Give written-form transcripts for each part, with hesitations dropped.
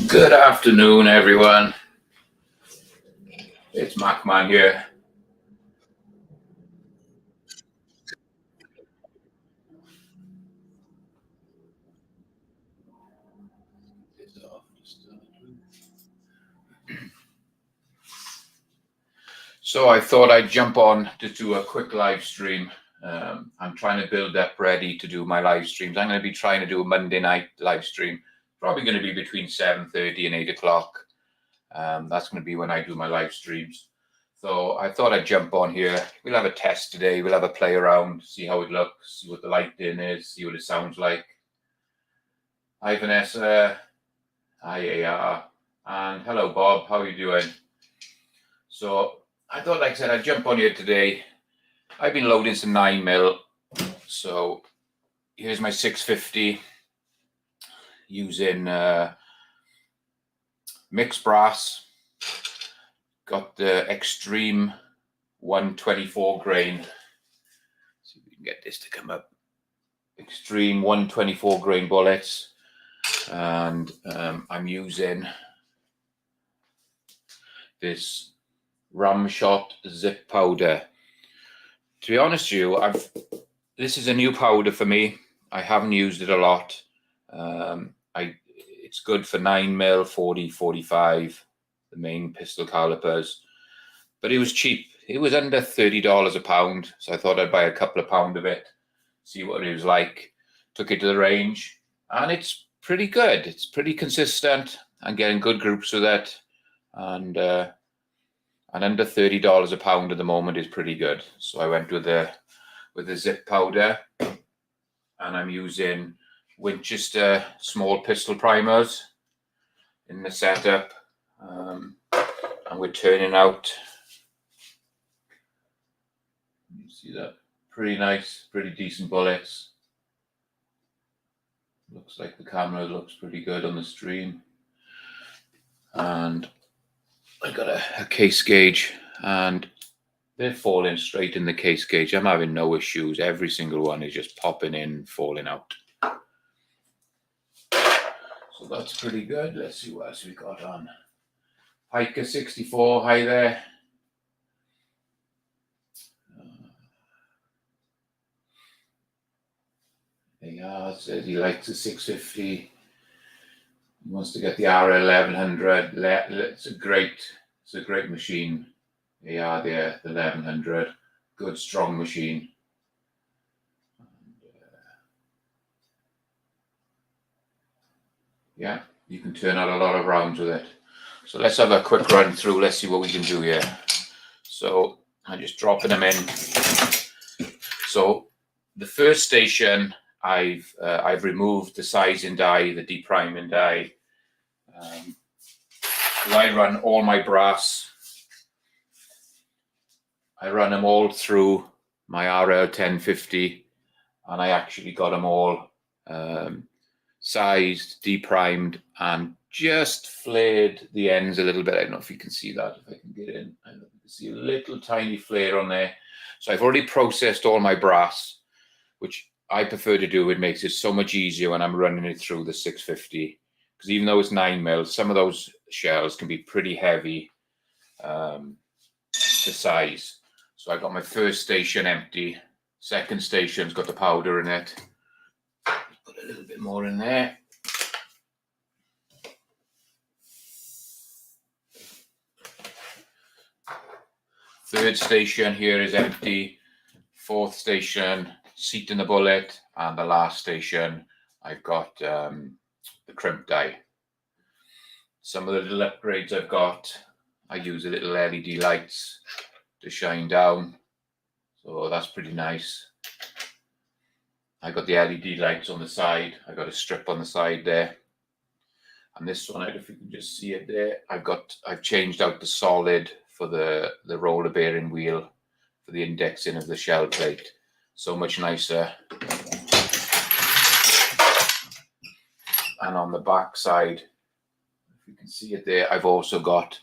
Good afternoon, everyone. It's Macman here. So I thought I'd jump on to do a quick live stream. I'm trying to build up ready to do my live streams. I'm going to be trying to do a Monday night live stream. Probably going to be between 7:30 and 8 o'clock. That's going to be when I do my live streams. So I thought I'd jump on here. We'll have a test today. We'll have a play around, see how it looks, see what the lighting is, see what it sounds like. Hi, Vanessa. Hi, AR. And hello, Bob. How are you doing? So I thought, like I said, I'd jump on here today. I've been loading some 9mm. So here's my 650 using mixed brass. Got the Extreme 124 grain. See if we can get this to come up. Extreme 124 grain bullets. And I'm using this Ramshot Zip powder. To be honest with you, this is a new powder for me. I haven't used it a lot. It's good for 9mm, 40, 45, the main pistol calibers. But it was cheap. It was under $30 a pound. So I thought I'd buy a couple of pound of it, see what it was like. Took it to the range, and it's pretty good. It's pretty consistent. I'm getting good groups with it. And under $30 a pound at the moment is pretty good. So I went with the Zip powder, and I'm using Winchester small pistol primers in the setup, and we're turning out. You see that? Pretty nice, pretty decent bullets. Looks like the camera looks pretty good on the stream, and I got a case gauge, and they're falling straight in the case gauge. I'm having no issues. Every single one is just popping in, falling out. So that's pretty good. Let's see what else we got on. Hiker 64, hi there. AR says he likes the 650. He wants to get the RL1100. It's a great machine. AR there, the 1100. Good, strong machine. Yeah, you can turn out a lot of rounds with it. So let's have a quick run through. Let's see what we can do here. So I'm just dropping them in. So the first station, I've removed the sizing die, the depriming die. I run all my brass. I run them all through my RL 1050, and I actually got them all sized, deprimed, and just flared the ends a little bit. I don't know if you can see that, if I can get in. I don't know if you can see a little tiny flare on there. So I've already processed all my brass, which I prefer to do. It makes it so much easier when I'm running it through the 650, because even though it's 9mm, some of those shells can be pretty heavy to size. So I got my first station empty. Second station's got the powder in it. Put a little bit more in there. Third station here is empty. Fourth station, seat in the bullet. And the last station, I've got the crimp die. Some of the little upgrades I've got, I use a little LED lights to shine down. So that's pretty nice. I got the LED lights on the side. I got a strip on the side there. And this one, I don't know if you can just see it there. I've changed out the solid for the roller bearing wheel for the indexing of the shell plate. So much nicer. And on the back side, if you can see it there, I've also got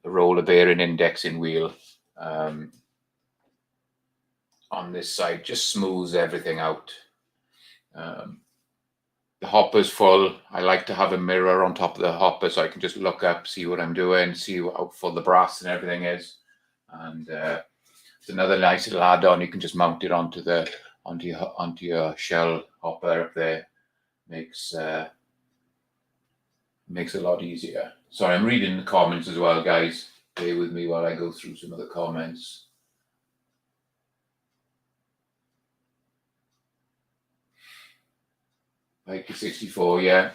the roller bearing indexing wheel on this side. Just smooths everything out. the hopper's full, I like to have a mirror on top of the hopper so I can just look up, see what I'm doing, see how full the brass and everything is. And it's another nice little add-on. You can just mount it onto your shell hopper up there. Makes it a lot easier. Sorry, I'm reading the comments as well, guys. Bear with me while I go through some of the comments. Like the 64, yeah.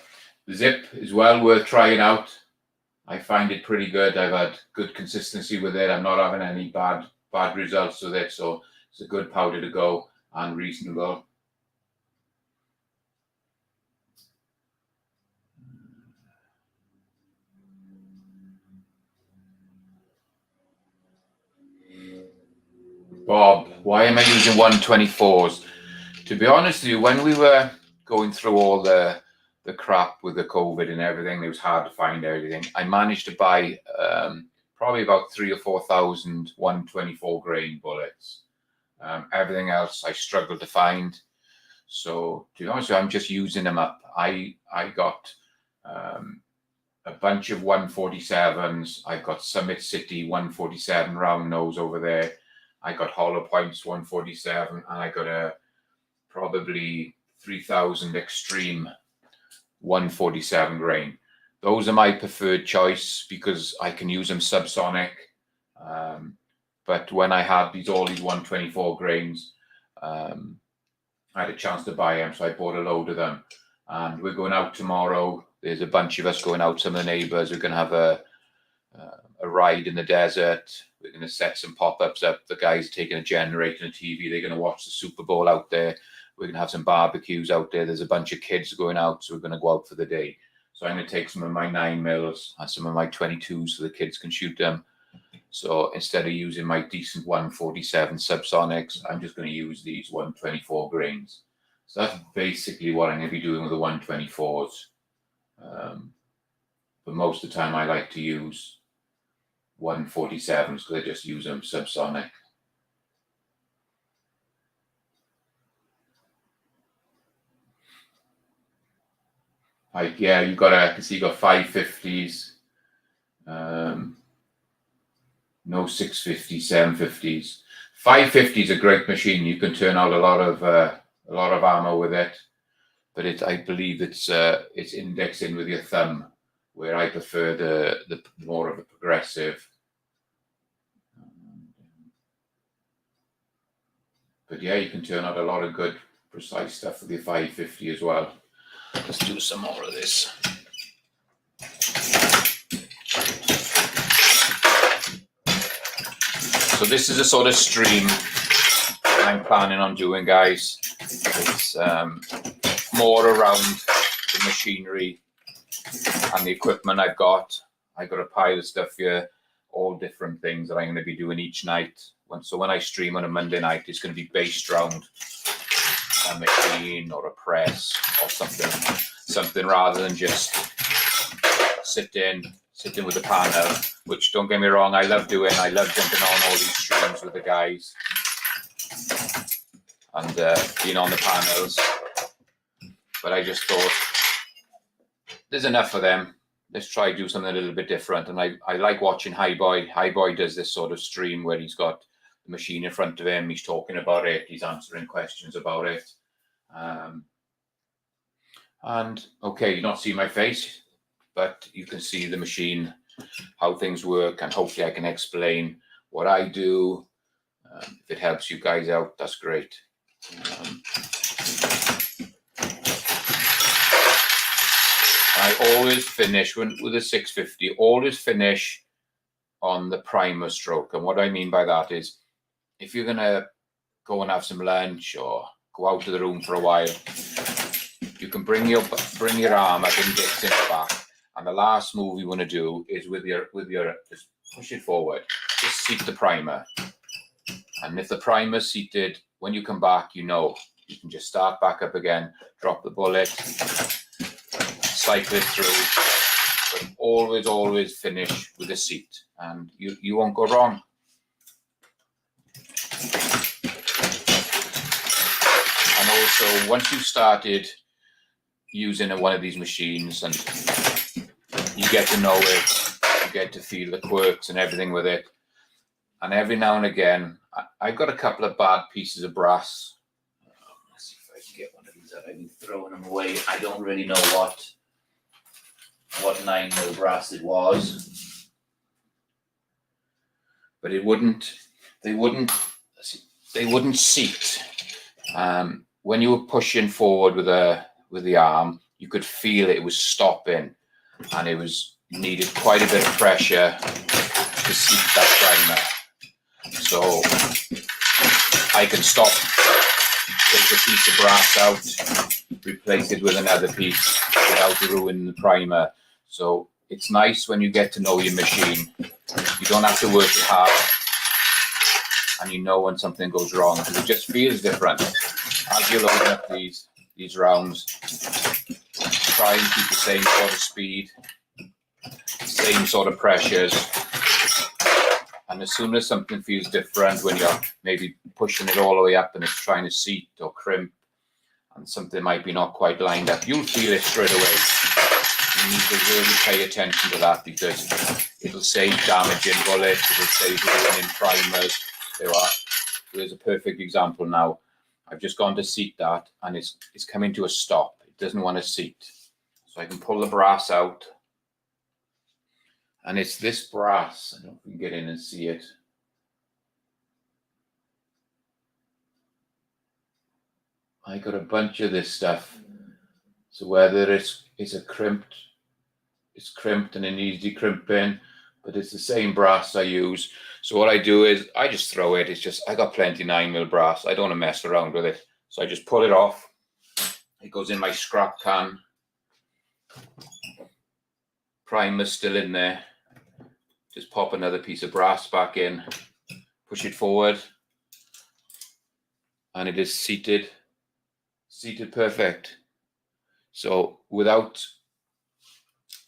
The Zip is well worth trying out. I find it pretty good. I've had good consistency with it. I'm not having any bad results with it. So it's a good powder to go and reasonable. Bob, why am I using 124s? To be honest with you, when we were going through all the crap with the COVID and everything, it was hard to find everything. I managed to buy probably about 3,000 or 4,000 124 grain bullets. Everything else I struggled to find. So to be honest with you, I'm just using them up. I got a bunch of 147s. I've got Summit City 147 round nose over there. I got Hollow Points 147, and I got a probably 3,000 Extreme 147 grain. Those are my preferred choice because I can use them subsonic. But when I had all these 124 grains, I had a chance to buy them, so I bought a load of them. And we're going out tomorrow. There's a bunch of us going out. Some of the neighbours. We're going to have a ride in the desert. We're going to set some pop-ups up. The guys are taking a generator and a TV. They're going to watch the Super Bowl out there. We're going to have some barbecues out there. There's a bunch of kids going out, so we're going to go out for the day. So I'm going to take some of my 9mm and some of my 22s so the kids can shoot them. So instead of using my decent 147 subsonics, I'm just going to use these 124 grains. So that's basically what I'm going to be doing with the 124s. But most of the time I like to use 147s because I just use them subsonic. Yeah, I can see you got 550s, no 650s, 750s. 550 is a great machine. You can turn out a lot of ammo with it, but I believe it's indexed in with your thumb, where I prefer the more of a progressive. But yeah, you can turn out a lot of good, precise stuff with your 550 as well. Let's do some more of this. So this is a sort of stream I'm planning on doing, guys. It's more around the machinery and the equipment I've got. I've got a pile of stuff here, all different things that I'm going to be doing each night. So when I stream on a Monday night, it's going to be based around a machine or a press or something rather than just sitting with the panel, which, don't get me wrong, I love jumping on all these streams with the guys and being on the panels. But I just thought there's enough of them. Let's try do something a little bit different. And I like watching Highboy. Highboy does this sort of stream where he's got the machine in front of him. He's talking about it. He's answering questions about it. And okay, you don't see my face, but you can see the machine, how things work, and hopefully I can explain what I do. If it helps you guys out, that's great. I always finish with a 650, always finish on the primer stroke. And what I mean by that is, if you're going to go and have some lunch or go out of the room for a while, you can bring your arm up and get it back. And the last move you want to do is with your just push it forward, just seat the primer. And if the primer's seated, when you come back, you can just start back up again, drop the bullet, cycle it through, but always finish with a seat, and you won't go wrong. And also, once you've started using one of these machines, and you get to know it, you get to feel the quirks and everything with it. And every now and again, I've got a couple of bad pieces of brass. Let's see if I can get one of these out. I've been throwing them away. I don't really know what 9mm brass it was, but they wouldn't seat. When you were pushing forward with the arm, you could feel it was stopping, and it was needed quite a bit of pressure to seat that primer. So I can stop, take a piece of brass out, replace it with another piece without ruining the primer. So it's nice when you get to know your machine. You don't have to work it hard, and you know when something goes wrong, because it just feels different. As you're loading up these rounds, try and keep the same sort of speed, same sort of pressures. And as soon as something feels different, when you're maybe pushing it all the way up and it's trying to seat or crimp, and something might be not quite lined up, you'll feel it straight away. You need to really pay attention to that, because it'll save damaging bullets, it'll save ruining primers. There's a perfect example now. I've just gone to seat that, and it's coming to a stop. It doesn't want to seat. So I can pull the brass out. And it's this brass. I don't know if we can get in and see it. I got a bunch of this stuff. So whether it's crimped and it needs decrimping, but it's the same brass I use. So what I do is I just throw it. It's just, I got plenty 9mm brass. I don't want to mess around with it. So I just pull it off. It goes in my scrap can. Primer's still in there. Just pop another piece of brass back in, push it forward, and it is seated perfect. So without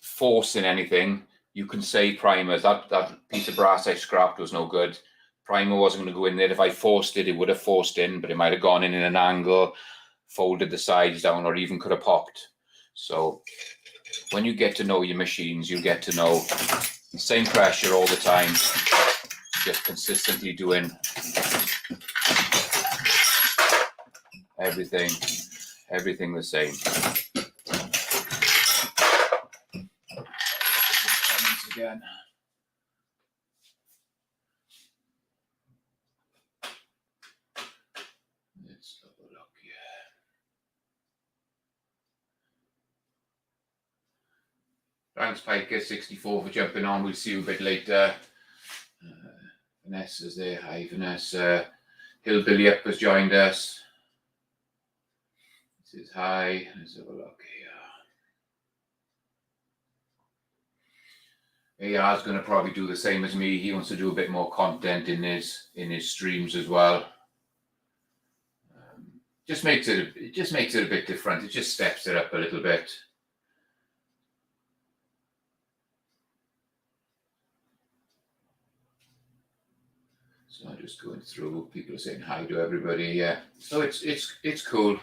forcing anything, you can say primers. That piece of brass I scrapped was no good. Primer wasn't going to go in there. If I forced it, it would have forced in, but it might have gone in an angle, folded the sides down, or even could have popped. So when you get to know your machines, you get to know the same pressure all the time, just consistently doing everything the same. Again. Let's have a look here. Thanks, Piker64, for jumping on. We'll see you a bit later. Vanessa's there. Hi, Vanessa. Hillbilly Up has joined us. He says hi. Let's have a look here. AR's going to probably do the same as me. He wants to do a bit more content in his streams as well. Just makes it a bit different. It just steps it up a little bit. So I'm just going through. People are saying hi to everybody. Yeah. So it's cool.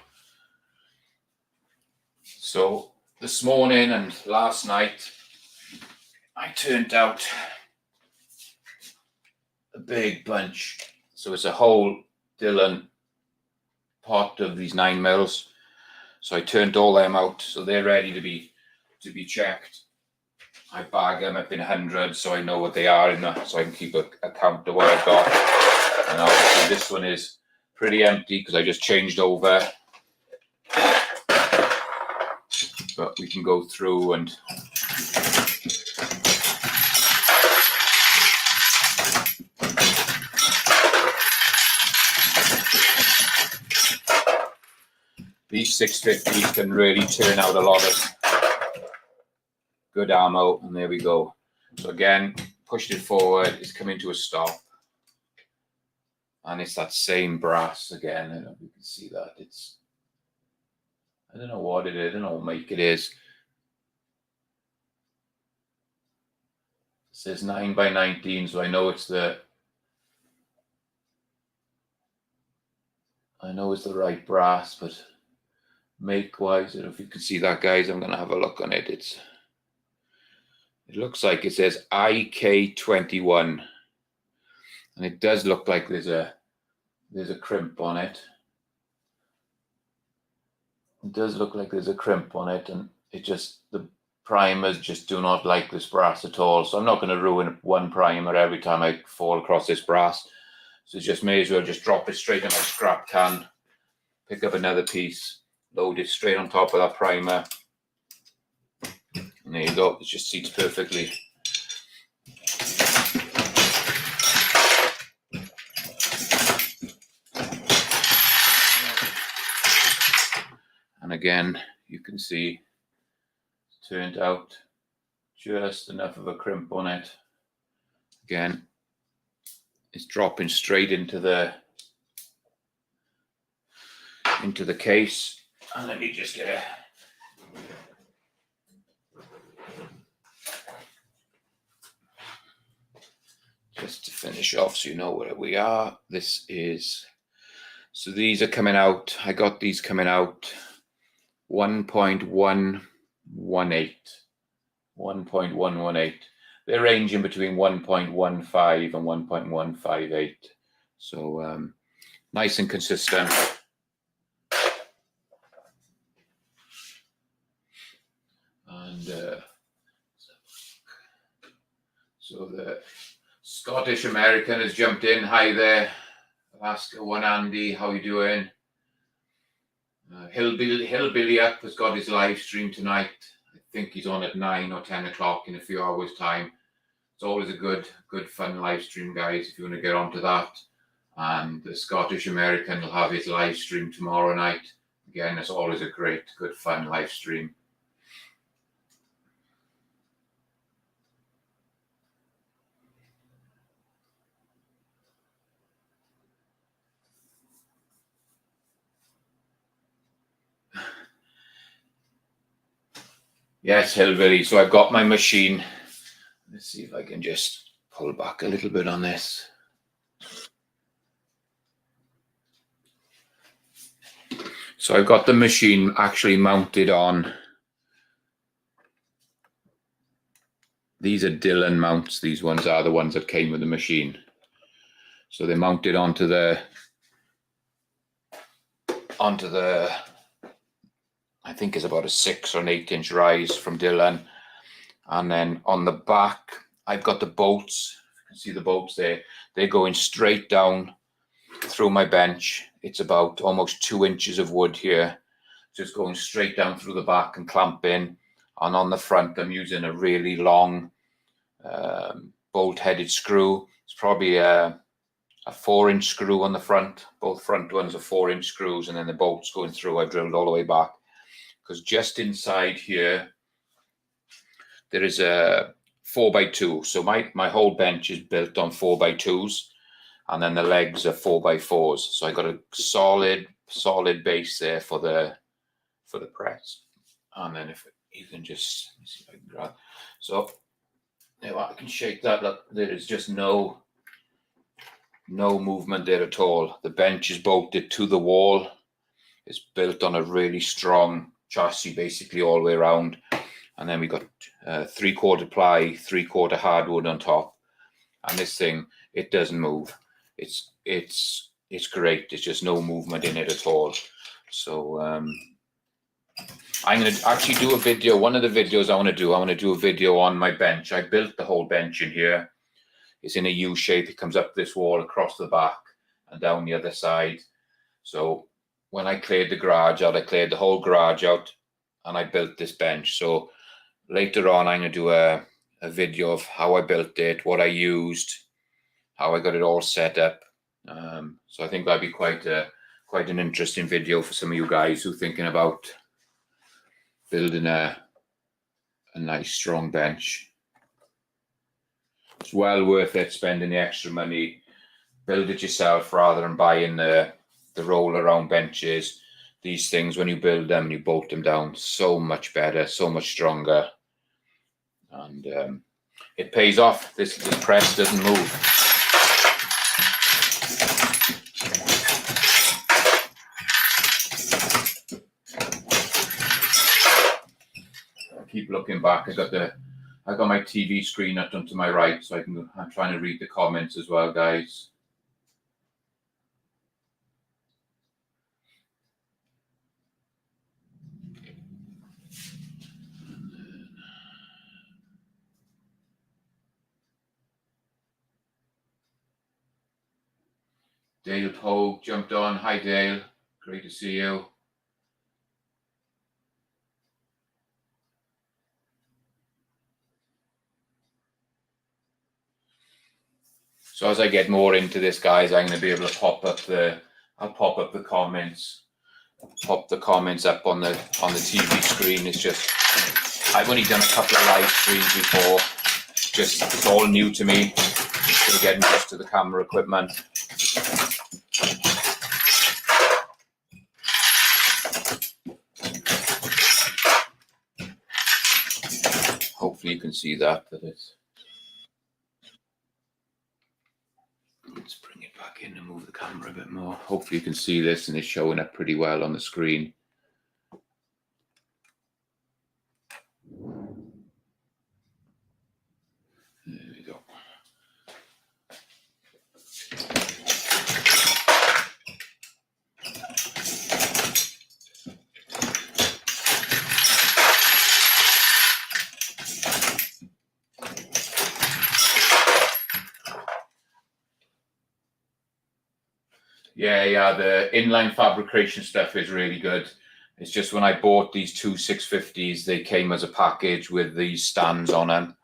So this morning and last night, I turned out a big bunch. So it's a whole Dillon pot of these 9mm. So I turned all them out. So they're ready to be checked. I bag them up in hundreds, so I know what they are, so I can keep a count of what I've got. And obviously this one is pretty empty because I just changed over. But we can go through and these 650s can really turn out a lot of good ammo, and there we go. So again, pushed it forward, it's coming to a stop, and it's that same brass again. I don't know if you can see that. I don't know what it is, I don't know what make it is. It says 9x19, so I know it's the right brass, but make wise. I don't know if you can see that, guys. I'm going to have a look on it. It looks like it says IK21, and it does look like there's a crimp on it. It does look like there's a crimp on it, and the primers just do not like this brass at all. So I'm not going to ruin one primer every time I fall across this brass. So just may as well just drop it straight in my scrap can, pick up another piece, load it straight on top of that primer. And there you go, it just seats perfectly. And again, you can see it's turned out just enough of a crimp on it. Again, it's dropping straight into the case. And let me just get a just to finish off so you know where we are. So these are coming out. I got these coming out 1.118. 1.118. They're ranging between 1.15 and 1.158. So nice and consistent. And so the Scottish American has jumped in. Hi there, Alaska One Andy, how you doing? Hillbilly Up has got his live stream tonight. I think he's on at 9 or 10 o'clock in a few hours' time. It's always a good fun live stream, guys, if you want to get onto that. And the Scottish American will have his live stream tomorrow night. Again, it's always a great, good fun live stream. Yes, Hillbilly. So I've got my machine. Let's see if I can just pull back a little bit on this. So I've got the machine actually mounted on. These are Dillon mounts. These ones are the ones that came with the machine. So they're mounted onto the I think it's about a 6 or an 8 inch rise from Dillon. And then on the back, I've got the bolts. You can see the bolts there. They're going straight down through my bench. It's about almost 2 inches of wood here, just going straight down through the back and clamping. And on the front, I'm using a really long bolt-headed screw. It's probably a 4-inch screw on the front. Both front ones are 4-inch screws, and then the bolts going through. I've drilled all the way back. Because just inside here, there is a 4x2. So my whole bench is built on 4x2s, and then the legs are 4x4s. So I got a solid base there for the press. And then if you can just, let me see if I can grab. So now I can shake that. Look, there is just no movement there at all. The bench is bolted to the wall. It's built on a really strong chassis basically all the way around, and then we got 3/4 ply, 3/4 hardwood on top. And this thing, it doesn't move. It's great. There's just no movement in it at all. So I'm going to actually do a video. One of the videos I want to do a video on my bench. I built the whole bench in here. It's in a U shape. It comes up this wall, across the back, and down the other side. So when I cleared the garage out, I cleared the whole garage out, and I built this bench. So later on, I'm going to do a video of how I built it, what I used, how I got it all set up. So I think that'd be quite an interesting video for some of you guys who are thinking about building a nice strong bench. It's well worth it spending the extra money. Build it yourself rather than buying the roll around benches. These things, when you build them and you bolt them down, so much better, so much stronger, and it pays off. This press doesn't move. keep looking back. I got my TV screen up to my right, so I'm trying to read the comments as well, guys. Dale Pogue jumped on. Hi, Dale. Great to see you. So as I get more into this, guys, I'm going to be able to I'll pop up the comments, pop the comments up on the TV screen. It's just, I've only done a couple of live streams before. Just, it's all new to me. Still getting used to the camera equipment. Hopefully you can see that it's. Let's bring it back in and move the camera a bit more. Hopefully you can see this and it's showing up pretty well on the screen. There we go. Yeah, the inline fabrication stuff is really good. It's just when I bought these two 650s, they came as a package with these stands on them.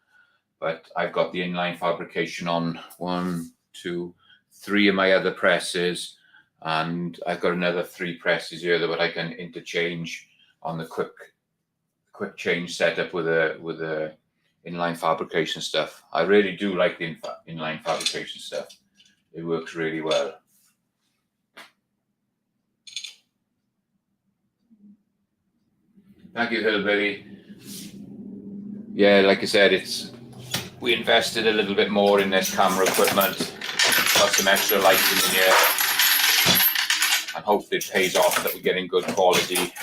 But I've got the inline fabrication on 1, 2, 3 of my other presses, and I've got another 3 presses here that I can interchange on the quick change setup with the inline fabrication stuff. I really do like the inline fabrication stuff. It works really well. Thank you, Hillbilly. Yeah, like I said, we invested a little bit more in this camera equipment. Got some extra lighting in here, and hopefully it pays off that we're getting good quality streams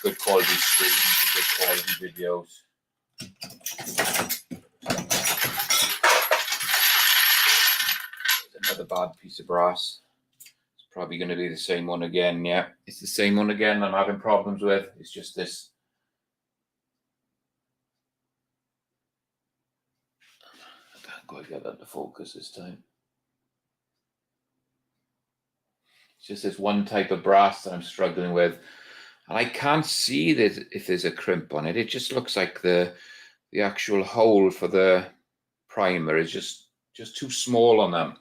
and good quality videos. There's another bad piece of brass. Probably going to be the same one again. Yeah, it's the same one again I'm having problems with. It's just this. I can't quite get that to focus this time. It's just this one type of brass that I'm struggling with. And I can't see that if there's a crimp on it. It just looks like the actual hole for the primer is just too small on them.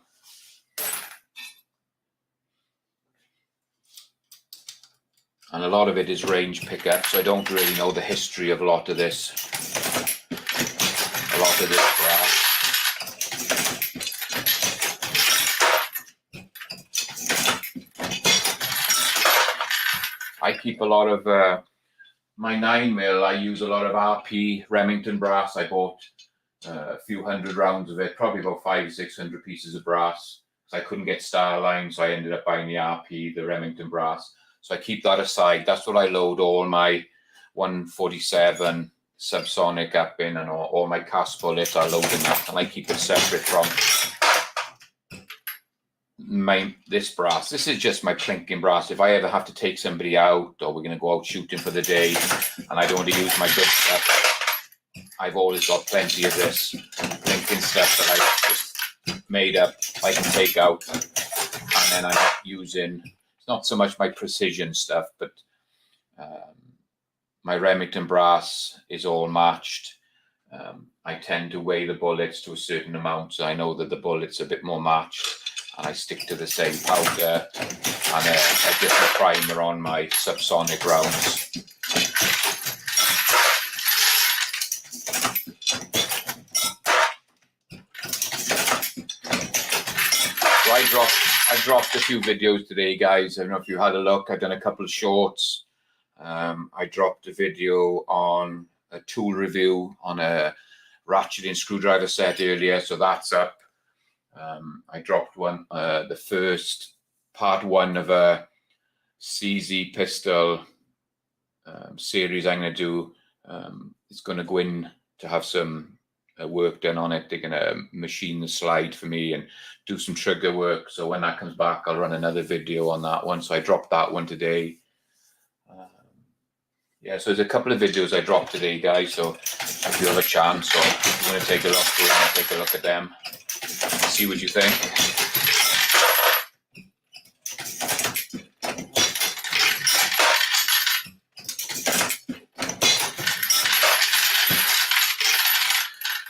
And a lot of it is range pickup, so I don't really know the history of a lot of this brass. I keep a lot of my 9mm. I use a lot of RP Remington brass. I bought a few hundred rounds of it, probably about 500 or 600 pieces of brass. I couldn't get Starline, so I ended up buying the RP, the Remington brass. So I keep that aside. That's what I load all my 147 subsonic up in, and all my cast bullets I load in that, and I keep it separate from this brass. This is just my plinking brass. If I ever have to take somebody out, or we're going to go out shooting for the day and I don't want to use my good stuff, I've always got plenty of this plinking stuff that I just made up. I can take out, and then I'm using, it's not so much my precision stuff, but my Remington brass is all matched. I tend to weigh the bullets to a certain amount, so I know that the bullet's a bit more matched, and I stick to the same powder and a different primer on my subsonic rounds. So I dropped a few videos today, guys. I don't know if you had a look. I've done a couple of shorts. I dropped a video on a tool review on a ratcheting screwdriver set earlier, so that's up. I dropped one, the first part 1 of a CZ pistol series I'm going to do It's going to go in to have some work done on it. They're going to machine the slide for me and do some trigger work. So when that comes back, I'll run another video on that one. So I dropped that one today. Yeah, so there's a couple of videos I dropped today, guys. So if you have a chance or you want to take a look, you want to take a look at them, see what you think.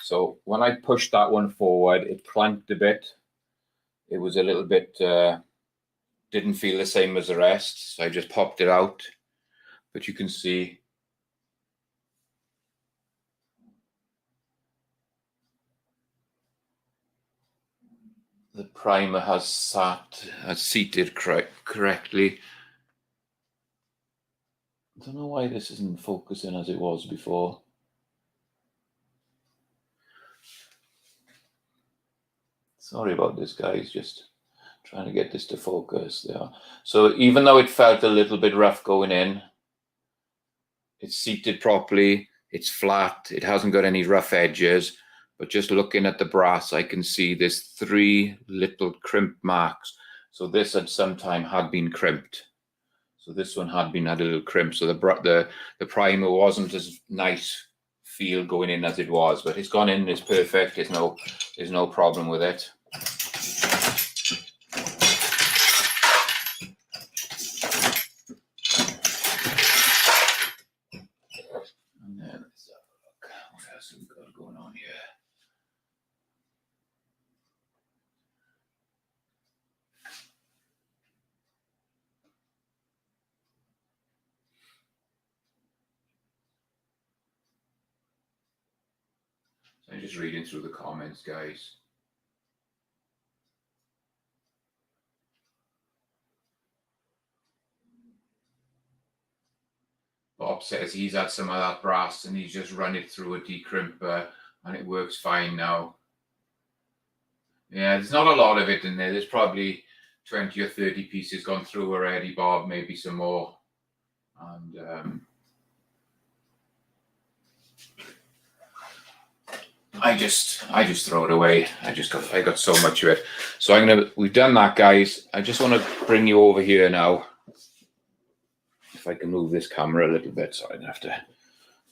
So when I pushed that one forward, it clanked a bit. It was a little bit, didn't feel the same as the rest. So I just popped it out. But you can see the primer has seated correctly. I don't know why this isn't focusing as it was before. Sorry about this, guys, just trying to get this to focus there. So even though it felt a little bit rough going in, it's seated properly, it's flat, it hasn't got any rough edges, but just looking at the brass, I can see there's 3 little crimp marks. So this at some time had been crimped. So this one had a little crimp. So the primer wasn't as nice feel going in as it was, but it's gone in, it's perfect. There's no problem with it. And then let's have a look. What else have we got going on here? So I'm just reading through the comments, guys. Bob says he's had some of that brass and he's just run it through a decrimper and it works fine now. Yeah, there's not a lot of it in there. There's probably 20 or 30 pieces gone through already, Bob, maybe some more. And I just throw it away. I got so much of it. So we've done that, guys. I just want to bring you over here now. If I can move this camera a little bit, so I'm gonna have to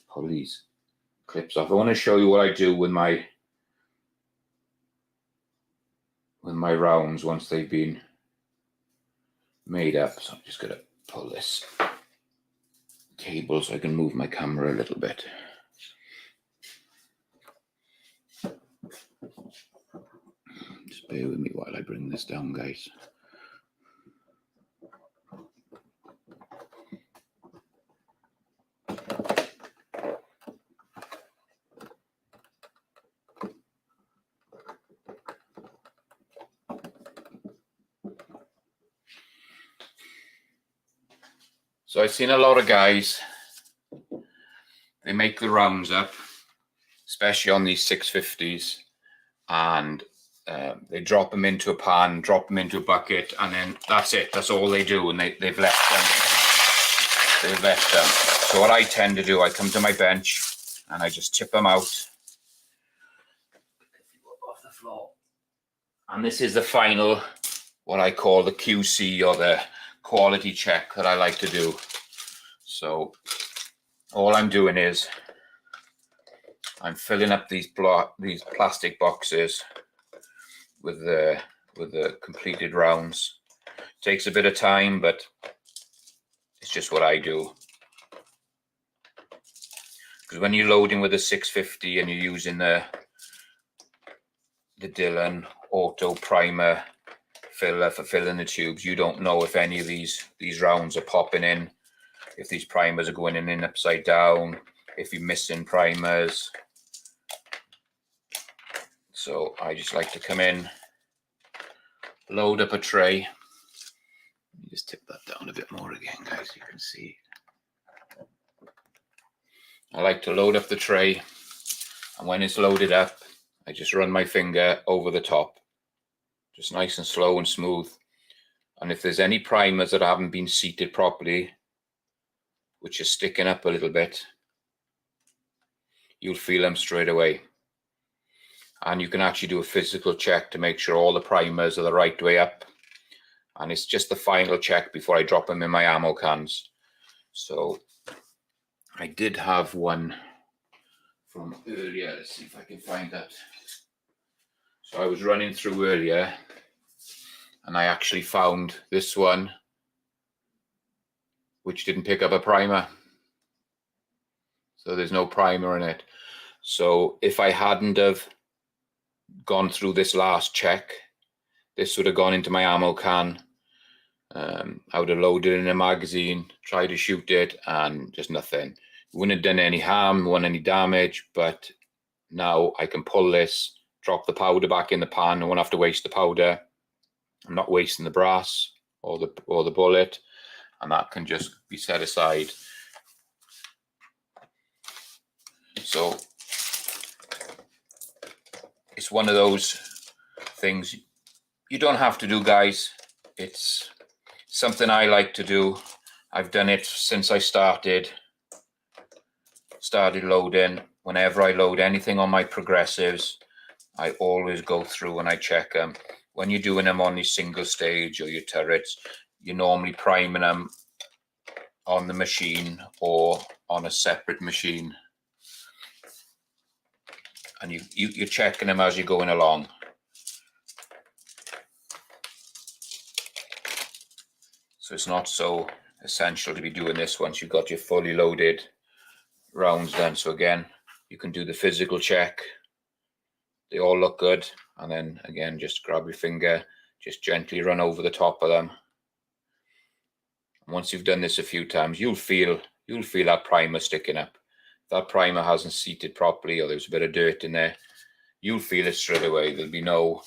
pull these clips off. I want to show you what I do with my rounds once they've been made up. So I'm just gonna pull this cable so I can move my camera a little bit. Just bear with me while I bring this down, guys. So I've seen a lot of guys, they make the rounds up, especially on these 650s, and they drop them into a pan, drop them into a bucket, and then that's it. That's all they do, and they've left them. They've left them. So what I tend to do, I come to my bench, and I just tip them out. Off the floor. And this is the final, what I call the QC, or the quality check that I like to do. So all I'm doing is I'm filling up these plastic boxes with the completed rounds. Takes a bit of time, but it's just what I do. Because when you're loading with a 650 and you're using the Dillon Auto Primer filler for filling the tubes, you don't know if any of these rounds are popping in, if these primers are going in upside down, if you're missing primers. So I just like to come in, load up a tray. Let me just tip that down a bit more again, guys, so you can see. I like to load up the tray, and when it's loaded up, I just run my finger over the top. Just nice and slow and smooth. And if there's any primers that haven't been seated properly, which are sticking up a little bit, you'll feel them straight away. And you can actually do a physical check to make sure all the primers are the right way up. And it's just the final check before I drop them in my ammo cans. So I did have one from earlier. Let's see if I can find that. So I was running through earlier and I actually found this one which didn't pick up a primer. So there's no primer in it. So if I hadn't have gone through this last check, this would have gone into my ammo can. I would have loaded it in a magazine, tried to shoot it, and just nothing. Wouldn't have done any harm, wouldn't any damage, but now I can pull this, drop the powder back in the pan. I won't have to waste the powder. I'm not wasting the brass or the bullet, and that can just be set aside. So it's one of those things you don't have to do, guys. It's something I like to do. I've done it since I started loading. Whenever I load anything on my progressives, I always go through and I check them. When you're doing them on your single stage or your turrets, you're normally priming them on the machine or on a separate machine. And you're checking them as you're going along. So it's not so essential to be doing this once you've got your fully loaded rounds done. So again, you can do the physical check. They all look good. And then again, just grab your finger, just gently run over the top of them. And once you've done this a few times, you'll feel that primer sticking up. If that primer hasn't seated properly or there's a bit of dirt in there, you'll feel it straight away. There'll be no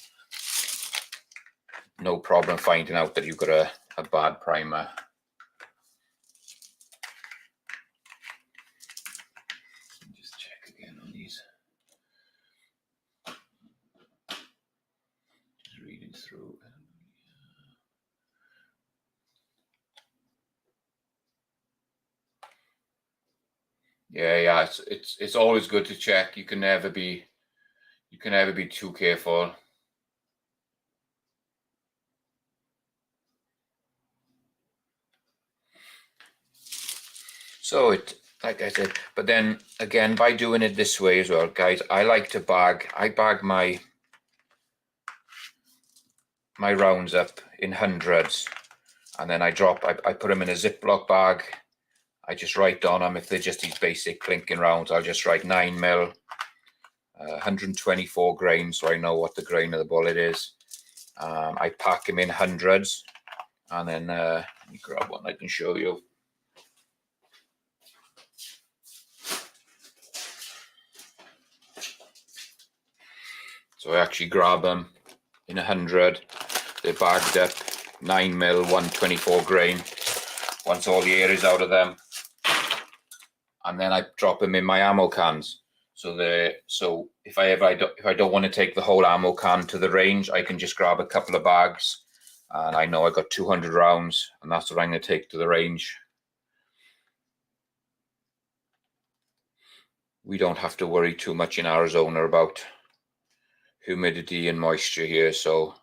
problem finding out that you've got a bad primer. Just check again on these. Just reading through. Yeah. It's always good to check. You can never be too careful. So like I said, but then again, by doing it this way as well, guys, I like to bag. I bag my rounds up in hundreds, and then I put them in a Ziploc bag. I just write on them, if they're just these basic clinking rounds, I'll just write 9mm, 124 grain, so I know what the grain of the bullet is. I pack them in hundreds, and then let me grab one I can show you. So I actually grab them in 100. They're bagged up, 9mm, 124 grain. Once all the air is out of them, and then I drop them in my ammo cans. So if I don't want to take the whole ammo can to the range, I can just grab a couple of bags, and I know I got 200 rounds, and that's what I'm going to take to the range. We don't have to worry too much in Arizona about humidity and moisture here, so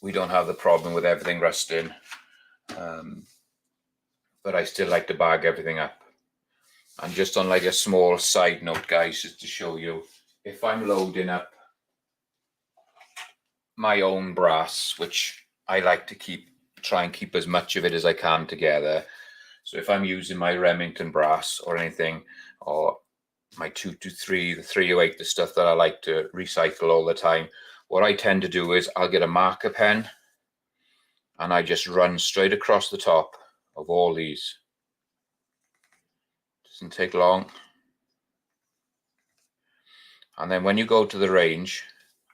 we don't have the problem with everything rusting. But I still like to bag everything up. And just on like a small side note, guys, just to show you, if I'm loading up my own brass, which I like to try and keep as much of it as I can together. So if I'm using my Remington brass or anything, or my 223, the 308, the stuff that I like to recycle all the time, what I tend to do is I'll get a marker pen and I just run straight across the top of all these. Doesn't take long. And then when you go to the range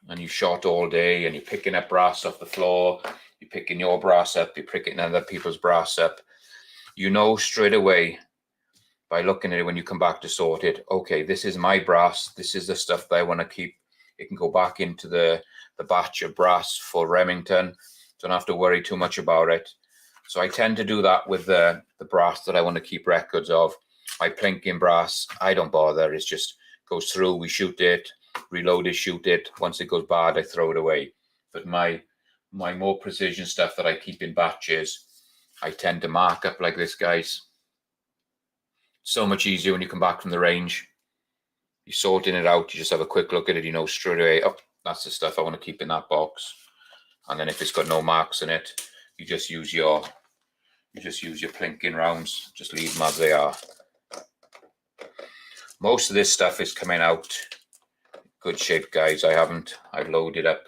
and you shot all day and you're picking up brass off the floor, you're picking your brass up, you're picking other people's brass up, you know straight away by looking at it when you come back to sort it, okay, this is my brass, this is the stuff that I want to keep. It can go back into the batch of brass for Remington. Don't have to worry too much about it. So I tend to do that with the brass that I want to keep records of. my plinking brass, I don't bother. It's just goes through, we shoot it, reload it, shoot it. Once it goes bad, I throw it away. But my more precision stuff that I keep in batches, I tend to mark up like this, guys. So much easier when you come back from the range. You're sorting it out, you just have a quick look at it, you know straight away, oh, that's the stuff I want to keep in that box. And then if it's got no marks in it, you just use your plinking rounds, just leave them as they are. Most of this stuff is coming out good shape, guys. I've loaded up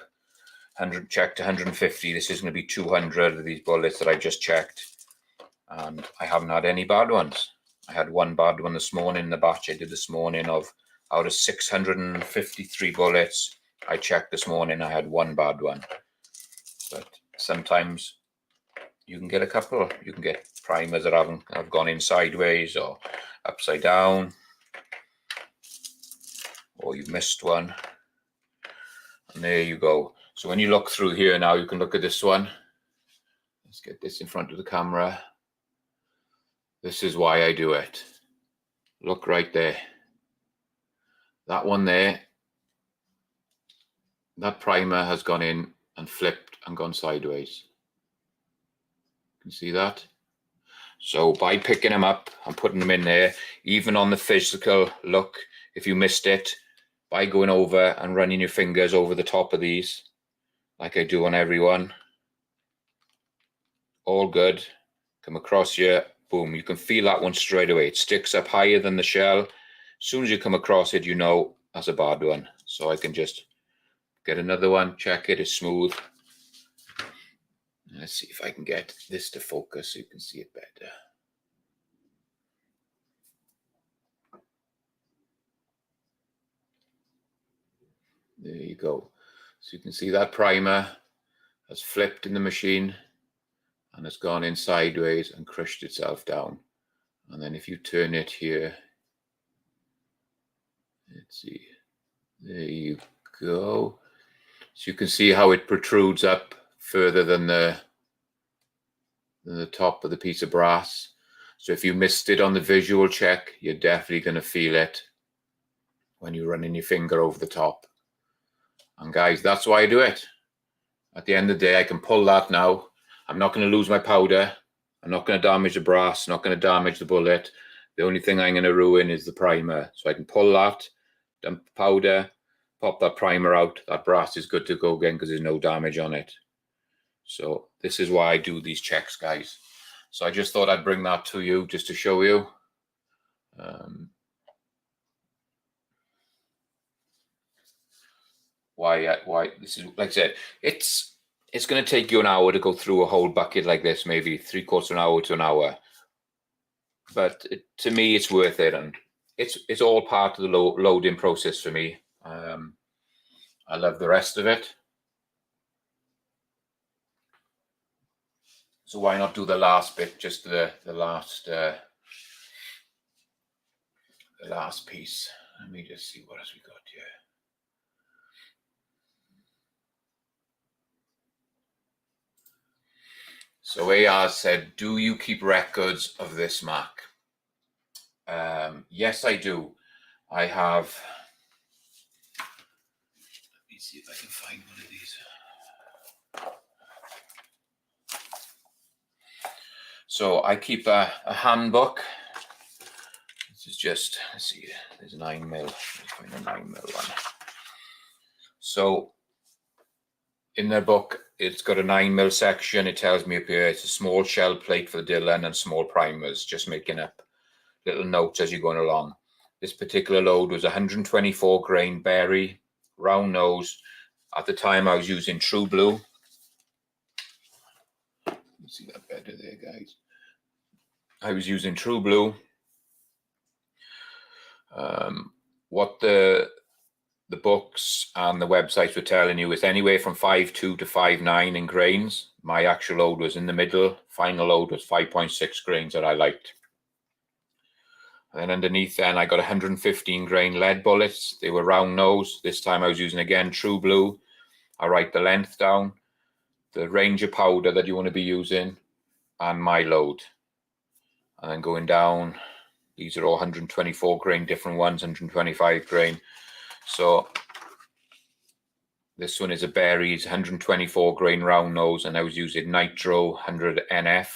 100, checked 150. This is going to be 200 of these bullets that I just checked, and I haven't had any bad ones. I had one bad one this morning in the batch I did this morning. Of out of 653 bullets I checked this morning, I had one bad one. But sometimes you can get a couple. You can get primers that have gone in sideways or upside down, or you've missed one. And there you go. So when you look through here now, you can look at this one. Let's get this in front of the camera. This is why I do it. Look right there. That one there, that primer has gone in and flipped and gone sideways. You can see that? So by picking them up and putting them in there, even on the physical look, if you missed it, by going over and running your fingers over the top of these, like I do on everyone, all good, come across here, boom, you can feel that one straight away. It sticks up higher than the shell. As soon as you come across it, you know that's a bad one. So I can just get another one, check it, it's smooth. Let's see if I can get this to focus so you can see it better. There you go. So you can see that primer has flipped in the machine and has gone in sideways and crushed itself down. And then if you turn it here, let's see, there you go. So you can see how it protrudes up further than the top of the piece of brass. So if you missed it on the visual check, you're definitely going to feel it when you're running your finger over the top. And guys, that's why I do it. At the end of the day, I can pull that now. I'm not going to lose my powder. I'm not going to damage the brass, not going to damage the bullet. The only thing I'm going to ruin is the primer. So I can pull that, dump powder, pop that primer out. That brass is good to go again because there's no damage on it. So this is why I do these checks, guys. So I just thought I'd bring that to you just to show you. Why this is, like I said, it's going to take you an hour to go through a whole bucket like this, maybe 3/4 of an hour to an hour. But to me, it's worth it, and it's all part of the loading process for me. I love the rest of it. So why not do the last bit, just the last piece. Let me just see what else we got here. So AR said, do you keep records of this, Mark? Yes, I do. I have. Let me see if I can find one of these. So I keep a handbook. This is just, let's see, there's 9mm. Let's find a 9mm one. So in their book, it's got a 9mm section. It tells me up here it's a small shell plate for the Dillon and small primers, just making up little notes as you're going along. This particular load was 124 grain berry, round nose. At the time, I was using True Blue. You see that better there, guys. I was using True Blue. What the books and the websites were telling you is anywhere from 5.2 to 5.9 in grains. My actual load was in the middle. Final load was 5.6 grains that I liked. And then underneath then I got 115 grain lead bullets. They were round nose. This time I was using again True Blue. I write the length down, the range of powder that you want to be using, and my load. And then going down These are all 124 grain, different ones, 125 grain. So this one is a Berries 124 grain round nose, and I was using Nitro 100 NF.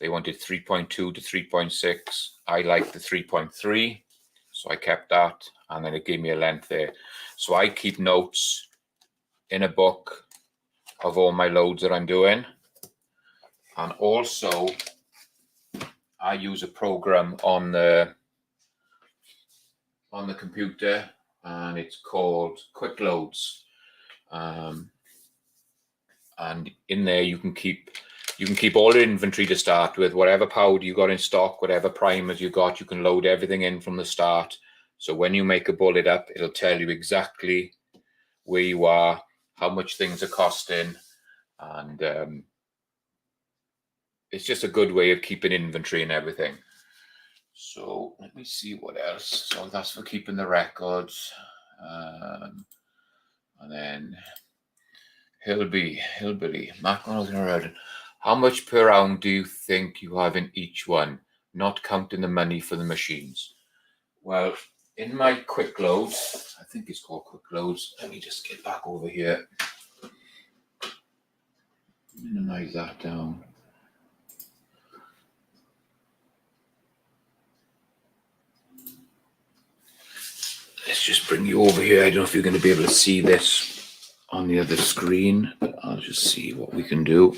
They wanted 3.2 to 3.6. I liked the 3.3, so I kept that, and then it gave me a length there. So I keep notes in a book of all my loads that I'm doing, and also I use a program on the computer, and it's called Quick Loads. And in there you can keep all your inventory to start with, whatever powder you got in stock, whatever primers you got, you can load everything in from the start. So when you make a bullet up, it'll tell you exactly where you are, how much things are costing, and it's just a good way of keeping inventory and everything. So let me see what else. So that's for keeping the records. And then Hillbilly, McDonald's and Redden. How much per round do you think you have in each one, not counting the money for the machines? Well, in my quick loads, I think it's called quick loads. Let me just get back over here. Minimize that down. Let's just bring you over here. I don't know if you're going to be able to see this on the other screen, but I'll just see what we can do.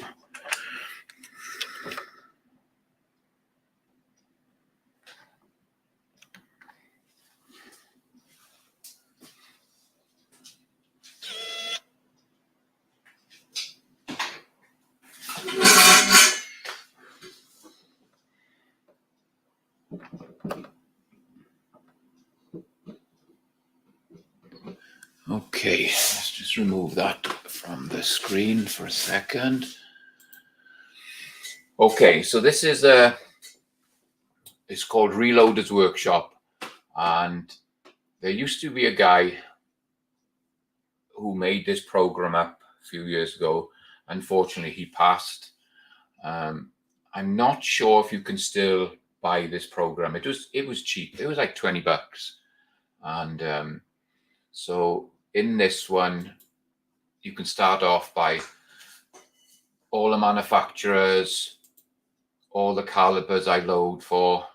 Okay, let's just remove that from the screen for a second. Okay, so this is it's called Reloaders Workshop, and there used to be a guy who made this program up a few years ago. Unfortunately, he passed. I'm not sure if you can still buy this program. It was cheap. It was like $20, and so in this one, you can start off by all the manufacturers, all the calibers I load for.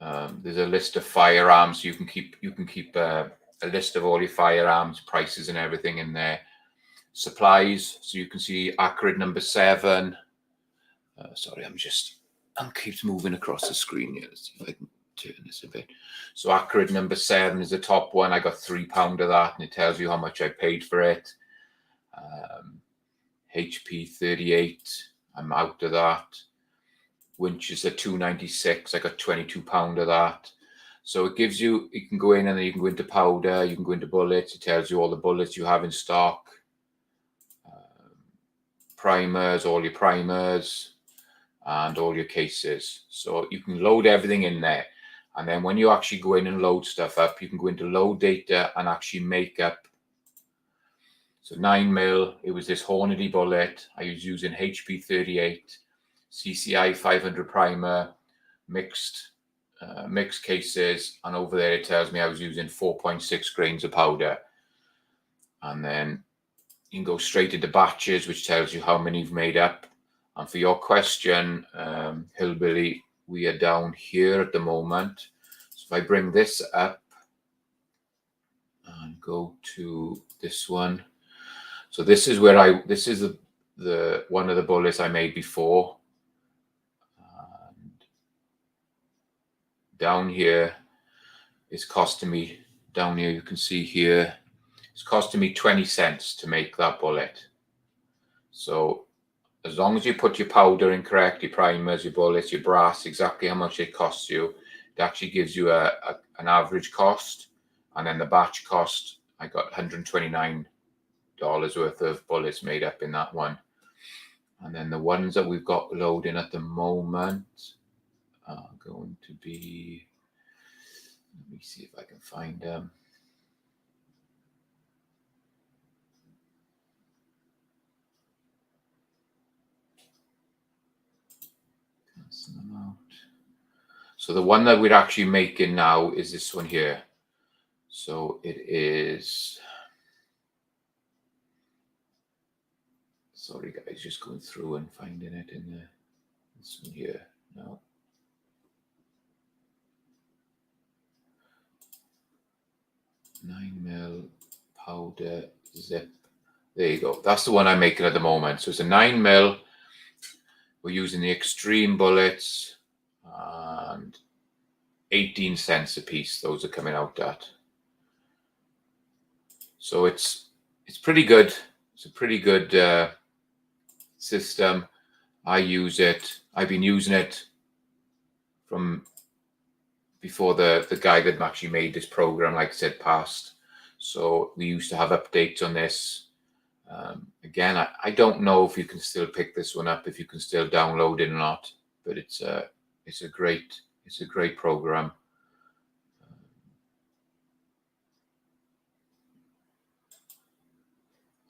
There's a list of firearms. You can keep a list of all your firearms, prices, and everything in there. Supplies, so you can see Acrid number 7. Sorry, I'm keeps moving across the screen here. Let's see if I can turn this a bit. So Acrid number 7 is the top one. I got £3 of that, and it tells you how much I paid for it. HP 38, I'm out of that. Winchester 296, I got £22 of that. So it gives you can go in, and then you can go into powder, you can go into bullets. It tells you all the bullets you have in stock. Primers, all your primers, and all your cases. So you can load everything in there. And then when you actually go in and load stuff up, you can go into load data and actually make up. So 9mm, it was this Hornady bullet. I was using HP 38, CCI 500 primer, mixed cases, and over there it tells me I was using 4.6 grains of powder. And then you can go straight into batches, which tells you how many you've made up. And for your question, Hillbilly, we are down here at the moment. So if I bring this up and go to this one. So this is where this is the one of the bullets I made before. And down here, it's costing me, down here you can see here, it's costing me 20 cents to make that bullet. So as long as you put your powder in correct, your primers, your bullets, your brass, exactly how much it costs you, it actually gives you an average cost. And then the batch cost, I got $129 worth of bullets made up in that one. And then the ones that we've got loading at the moment are going to be, let me see if I can find them. Cancel them out. So the one that we're actually making now is this one here. So it is, sorry guys, just going through and finding it in this one here. No. $9mm powder zip. There you go. That's the one I'm making at the moment. So it's a 9mm. We're using the extreme bullets and 18 cents a piece. Those are coming out at. So it's pretty good. It's a pretty good system. I use it. I've been using it from before the guy that actually made this program, like I said, passed. So we used to have updates on this. Again, I don't know if you can still pick this one up, if you can still download it or not, but it's a great program.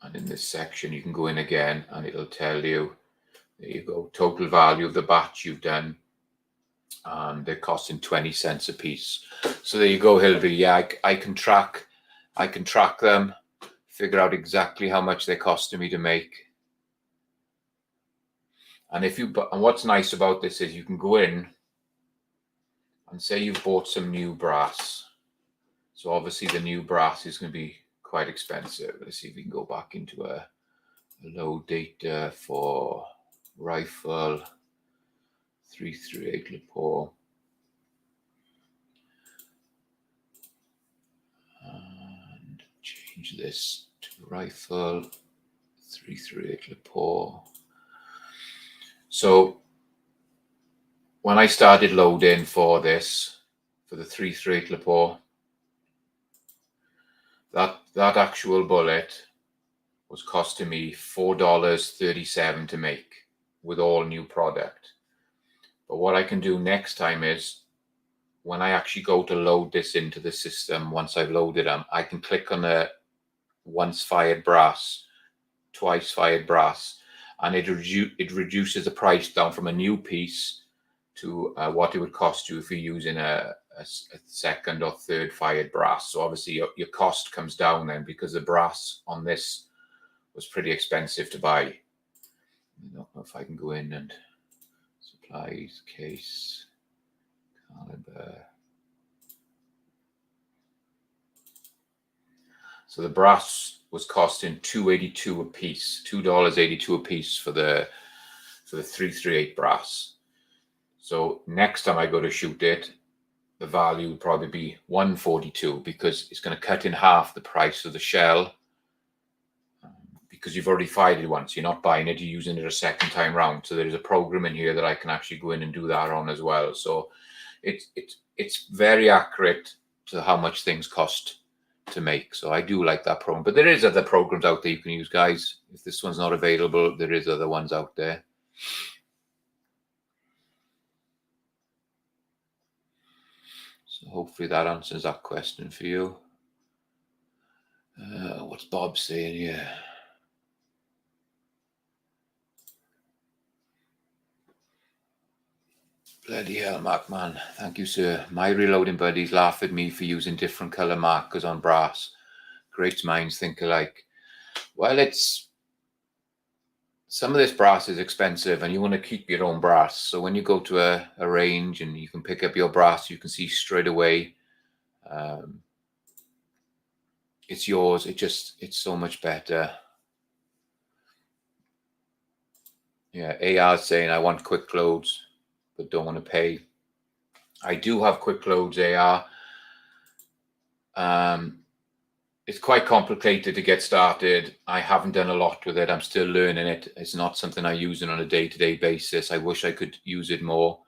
And in this section, you can go in again and it'll tell you, there you go, total value of the batch you've done. And they're costing 20 cents a piece. So there you go, Hillbilly. Yeah, I can track them, figure out exactly how much they're costing me to make. And what's nice about this is you can go in and say you've bought some new brass. So obviously the new brass is going to be quite expensive. Let's see if we can go back into a load data for rifle 338 Lepore. And change this to rifle 338 Lepore. So when I started loading for this, for the 338 Lepore, that actual bullet was costing me $4.37 to make with all new product. But what I can do next time is, when I actually go to load this into the system, once I've loaded them, I can click on the once fired brass, twice fired brass, and it reduces the price down from a new piece to what it would cost you if you're using a second or third fired brass. So obviously your cost comes down then, because the brass on this was pretty expensive to buy. I don't know if I can go in and supplies, case, caliber. So the brass was costing $2.82 a piece, $2.82 a piece for the 338 brass. So next time I go to shoot it, the value would probably be $1.42, because it's going to cut in half the price of the shell, because you've already fired it once. You're not buying it, you're using it a second time round. So there's a program in here that I can actually go in and do that on as well. So it's very accurate to how much things cost to make. So I do like that program. But there is other programs out there you can use, guys. If this one's not available, there is other ones out there. So hopefully that answers that question for you. What's Bob saying here? Bloody hell, Mark, man. Thank you, sir. My reloading buddies laugh at me for using different color markers on brass. Great minds think alike. Well, some of this brass is expensive and you want to keep your own brass. So when you go to a range and you can pick up your brass, you can see straight away it's yours. It's so much better. Yeah, AR's saying I want quick loads but don't want to pay. I do have quick loads AR. It's quite complicated to get started. I haven't done a lot with it. I'm still learning it. It's not something I use on a day-to-day basis. I wish I could use it more,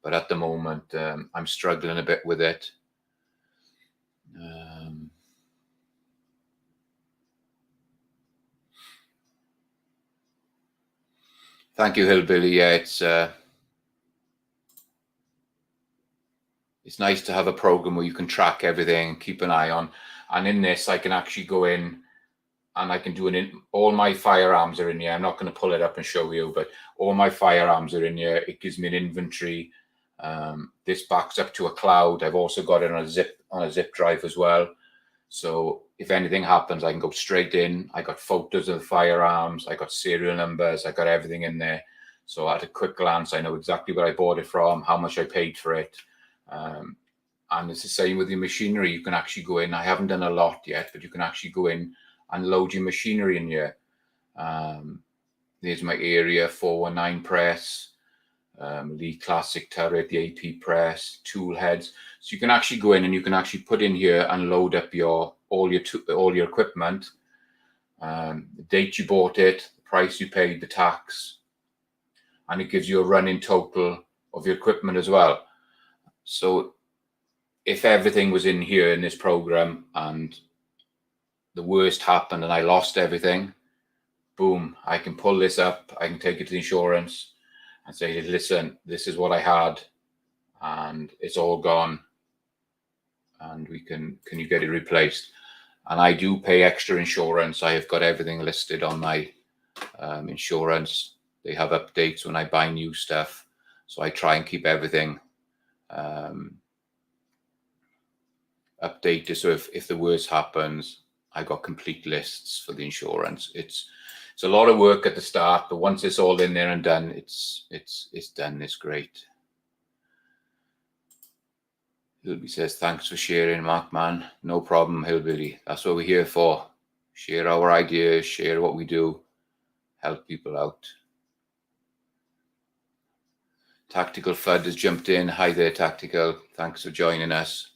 but at the moment, I'm struggling a bit with it. Thank you, Hillbilly. Yeah, it's nice to have a program where you can track everything and keep an eye on. And in this, I can actually go in and I can do all my firearms are in here. I'm not going to pull it up and show you, but all my firearms are in here. It gives me an inventory. This backs up to a cloud. I've also got it on a zip drive as well. So if anything happens, I can go straight in. I got photos of the firearms. I got serial numbers. I got everything in there. So at a quick glance, I know exactly where I bought it from, how much I paid for it. And it's the same with your machinery. You can actually go in. I haven't done a lot yet, but you can actually go in and load your machinery in here. There's my area 419 press, Lee Classic turret, the AP press, tool heads. So you can actually go in and you can actually put in here and load up all your equipment, the date you bought it, the price you paid, the tax, and it gives you a running total of your equipment as well. So if everything was in here in this program and the worst happened and I lost everything, boom, I can pull this up. I can take it to the insurance and say, listen, this is what I had and it's all gone. And can you get it replaced? And I do pay extra insurance. I have got everything listed on my insurance. They have updates when I buy new stuff. So I try and keep everything updated. So if the worst happens, I got complete lists for the insurance. It's a lot of work at the start, but once it's all in there and done, it's done. It's great. Hillbilly says, thanks for sharing, Mark, man. No problem, Hillbilly. That's what we're here for. Share our ideas, share what we do, help people out. Tactical Fud has jumped in. Hi there, Tactical. Thanks for joining us.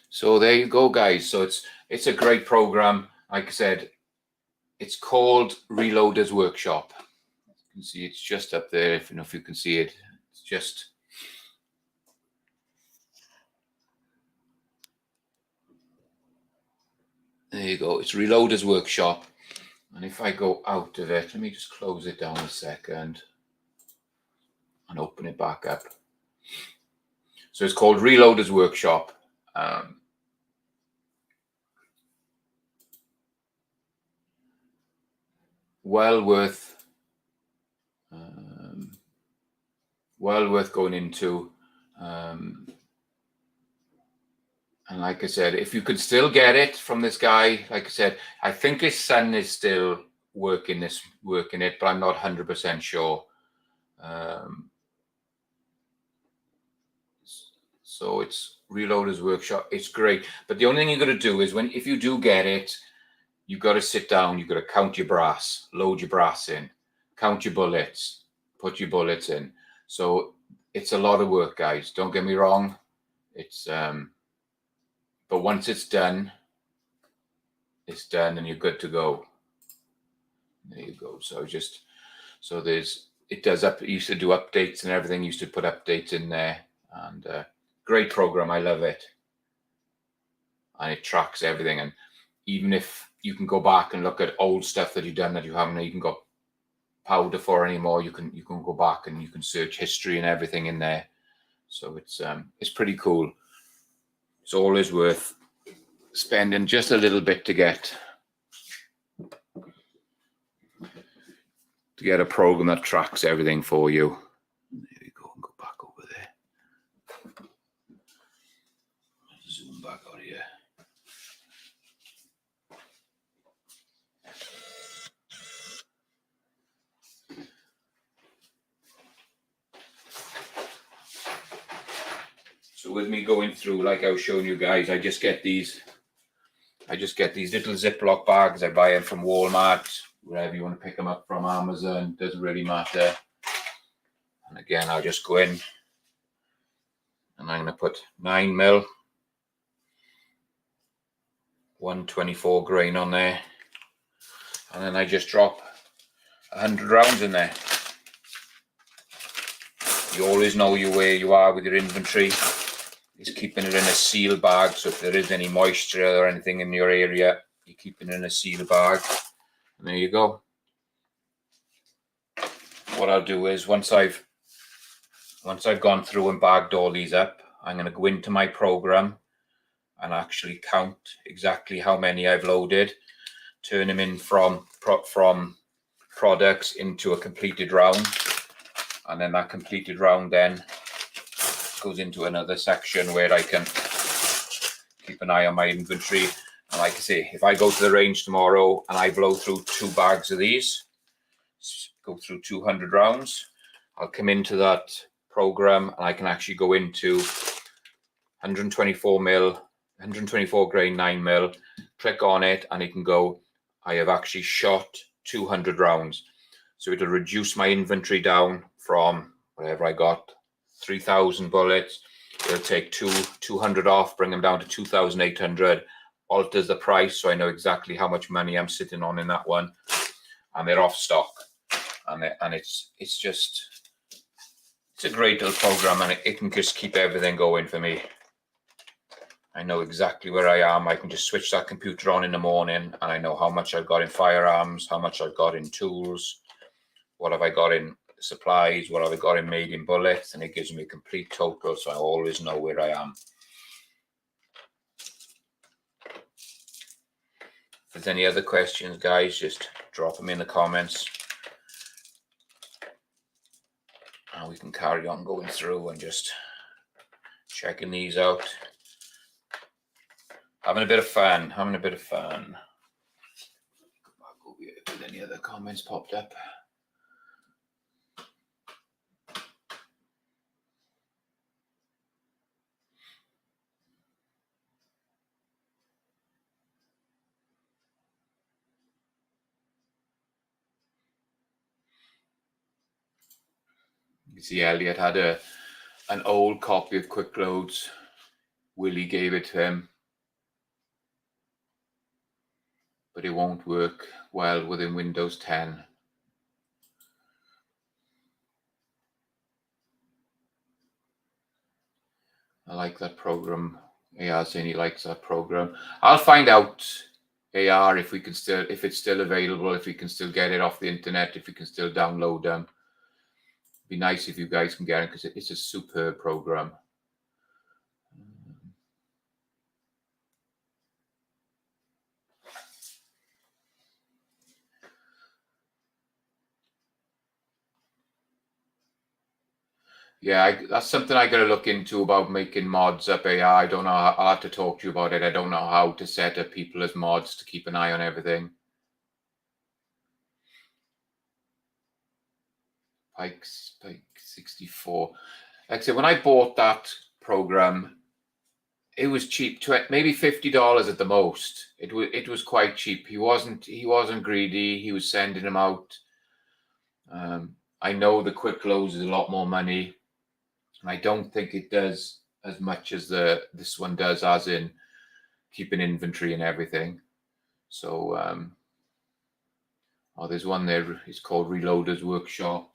So there you go, guys. So it's a great program. Like I said, it's called Reloaders Workshop. You can see it's just up there. If you can see it, it's just. There you go. It's Reloaders Workshop. And if I go out of it, let me just close it down a second and open it back up. So it's called Reloaders Workshop. Well worth going into. And like I said, if you could still get it from this guy, like I said, I think his son is still working it, but I'm not 100% sure. So it's Reloaders Workshop. It's great. But the only thing you're going to do is if you do get it, you've got to sit down. You've got to count your brass, load your brass in, count your bullets, put your bullets in. So it's a lot of work, guys. Don't get me wrong. It's but once it's done and you're good to go. There you go. So it used to do updates and everything. Used to put updates in there, and great program. I love it, and it tracks everything. And even if you can go back and look at old stuff that you've done that you haven't even got powder for anymore, you can go back and you can search history and everything in there. So it's pretty cool. It's always worth spending just a little bit to get a program that tracks everything for you. There you go, and go back over there. Zoom back out here. So with me going through, like I was showing you guys, I just get these little Ziploc bags. I buy them from Walmart, wherever you want to pick them up from, Amazon, doesn't really matter. And again, I'll just go in and I'm going to put 9mm 124 grain on there, and then I just drop 100 rounds in there. You always know where you are with your inventory. Is keeping it in a seal bag, so if there is any moisture or anything in your area, you're keeping it in a seal bag. And there you go. What I'll do is once I've gone through and bagged all these up, I'm going to go into my program and actually count exactly how many I've loaded turn them in from products into a completed round, and then that completed round then goes into another section where I can keep an eye on my inventory. And like I say, if I go to the range tomorrow and I blow through 2 bags of these, go through 200 rounds, I'll come into that program and I can actually go into 124 mil, 124 grain 9 mil, click on it, and it can go, I have actually shot 200 rounds. So it'll reduce my inventory down from whatever I got, 3,000 bullets. It'll take 200 off, bring them down to 2,800, alters the price so I know exactly how much money I'm sitting on in that one, and they're off stock. And it's a great little program, and it can just keep everything going for me. I know exactly where I am. I can just switch that computer on in the morning, and I know how much I've got in firearms, how much I've got in tools, what have I got in supplies, what have I got in made in bullets, and it gives me a complete total, so I always know where I am. If there's any other questions, guys, just drop them in the comments, and we can carry on going through and just checking these out. Having a bit of fun. Go back over here if any other comments popped up. You see, Elliot had an old copy of Quick Loads. Willie gave it to him, but it won't work well within Windows 10. I like that program. AR saying he likes that program. I'll find out, AR, if it's still available, if we can still get it off the internet, if we can still download them. It'd be nice if you guys can get it, because it's a superb program. Yeah, that's something I got to look into, about making mods up AR. I don't know. I'll have to talk to you about it. I don't know how to set up people as mods to keep an eye on everything. Pike 64. Like I said, when I bought that program, it was cheap, maybe $50 at the most. It was quite cheap. He wasn't greedy. He was sending them out. I know the Quick Loads is a lot more money. I don't think it does as much as this one does, as in keeping inventory and everything. So, there's one there. It's called Reloaders Workshop.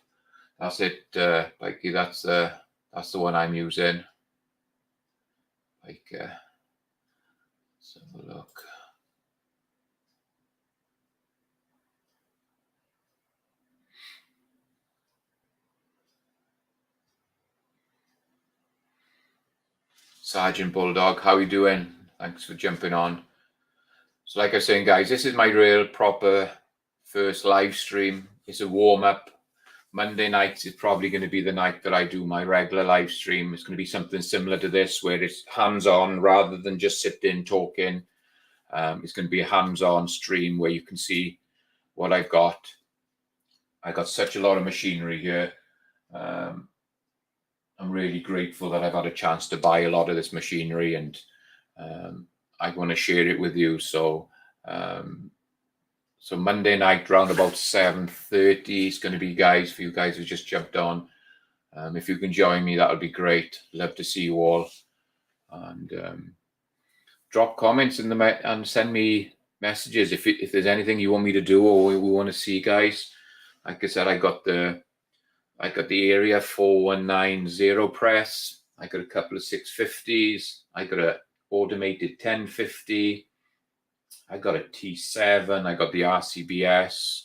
That's it, Mikey. That's the one I'm using. Like, let's have a look. Sergeant Bulldog, how are you doing? Thanks for jumping on. So like I was saying, guys, this is my real proper first live stream. It's a warm-up. Monday nights is probably going to be the night that I do my regular live stream. It's going to be something similar to this, where it's hands-on rather than just sitting talking. It's going to be a hands-on stream where you can see what I've got. I got such a lot of machinery here. I'm really grateful that I've had a chance to buy a lot of this machinery, and I want to share it with you. So Monday night round about 7:30 is going to be, guys, for you guys who just jumped on. If you can join me, that would be great. Love to see you all. And drop comments and send me messages if there's anything you want me to do or we want to see, guys. Like I said, I got the Area 4190 press. I got a couple of 650s. I got a automated 1050. I got a T7. I got the RCBS.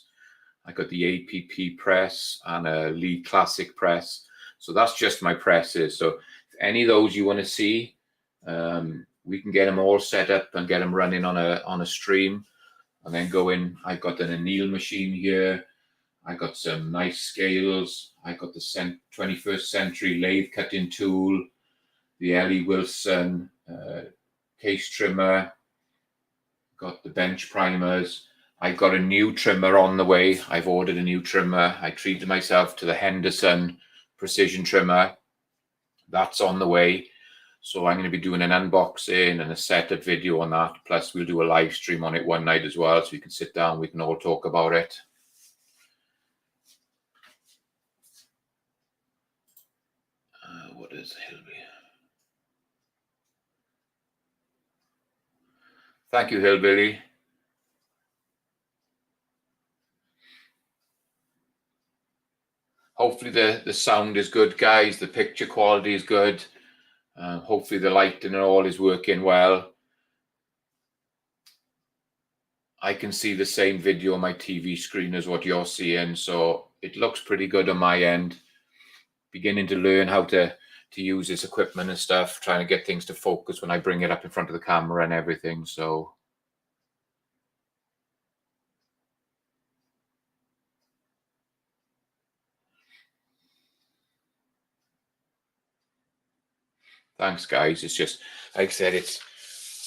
I got the APP press and a Lee Classic press. So that's just my presses. So if any of those you want to see, we can get them all set up and get them running on a stream. and then go in. I've got an anneal machine here. I got some nice scales. I got the 21st Century lathe cutting tool, the Ellie Wilson case trimmer, got the bench primers. I've got a new trimmer on the way. I've ordered a new trimmer. I treated myself to the Henderson precision trimmer. That's on the way. So I'm going to be doing an unboxing and a setup video on that. Plus we'll do a live stream on it one night as well. So we can sit down, we can all talk about it. What is Hillbilly? Thank you, Hillbilly. Hopefully the sound is good, guys. The picture quality is good. Hopefully the lighting and all is working well. I can see the same video on my TV screen as what you're seeing, so it looks pretty good on my end. Beginning to learn how to use this equipment and stuff, trying to get things to focus when I bring it up in front of the camera and everything. So thanks, guys. It's just, like I said, it's